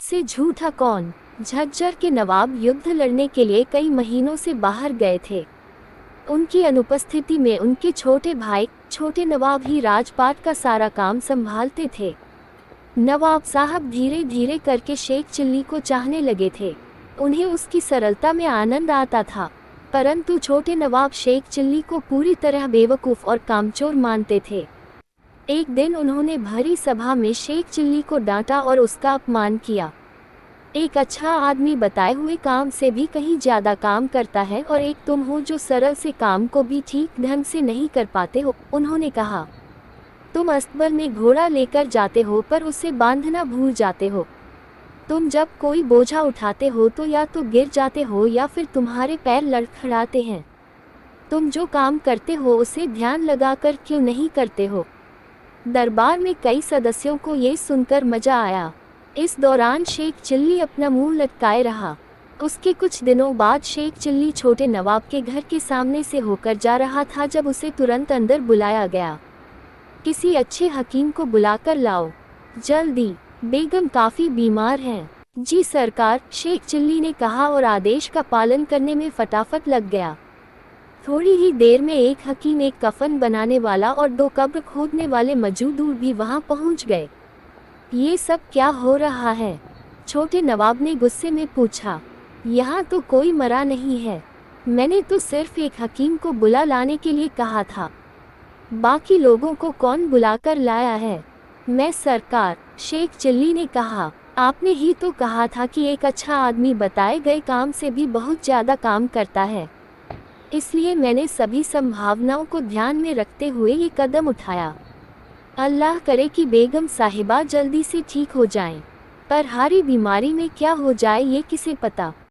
से झूठा कौन। झज्जर के नवाब युद्ध लड़ने के लिए कई महीनों से बाहर गए थे। उनकी अनुपस्थिति में उनके छोटे भाई छोटे नवाब ही राजपाट का सारा काम संभालते थे। नवाब साहब धीरे धीरे करके शेख चिल्ली को चाहने लगे थे। उन्हें उसकी सरलता में आनंद आता था, परंतु छोटे नवाब शेख चिल्ली को पूरी तरह बेवकूफ़ और कामचोर मानते थे। एक दिन उन्होंने भरी सभा में शेख चिल्ली को डांटा और उसका अपमान किया। एक अच्छा आदमी बताए हुए काम से भी कहीं ज़्यादा काम करता है, और एक तुम हो जो सरल से काम को भी ठीक ढंग से नहीं कर पाते हो। उन्होंने कहा, तुम अस्तबल में घोड़ा लेकर जाते हो पर उसे बांधना भूल जाते हो। तुम जब कोई बोझा उठाते हो तो या तो गिर जाते हो या फिर तुम्हारे पैर लड़खड़ाते हैं। तुम जो काम करते हो उसे ध्यान लगाकर क्यों नहीं करते हो। दरबार में कई सदस्यों को ये सुनकर मजा आया। इस दौरान शेख चिल्ली अपना मुंह लटकाए रहा। उसके कुछ दिनों बाद शेख चिल्ली छोटे नवाब के घर के सामने से होकर जा रहा था जब उसे तुरंत अंदर बुलाया गया। किसी अच्छे हकीम को बुलाकर लाओ, जल्दी, बेगम काफ़ी बीमार हैं। जी सरकार, शेख चिल्ली ने कहा और आदेश का पालन करने में फटाफट लग गया। थोड़ी ही देर में एक हकीम, एक कफन बनाने वाला और 2 कब्र खोदने वाले मजदूर भी वहां पहुंच गए। ये सब क्या हो रहा है? छोटे नवाब ने गुस्से में पूछा। यहाँ तो कोई मरा नहीं है। मैंने तो सिर्फ एक हकीम को बुला लाने के लिए कहा था। बाकी लोगों को कौन बुलाकर लाया है? मैं सरकार, शेख चिल्ली ने कहा। आपने ही तो कहा था कि एक अच्छा आदमी बताए गए काम से भी बहुत ज़्यादा काम करता है। इसलिए मैंने सभी संभावनाओं को ध्यान में रखते हुए ये कदम उठाया। अल्लाह करे कि बेगम साहिबा जल्दी से ठीक हो जाएं, पर हारी बीमारी में क्या हो जाए ये किसे पता।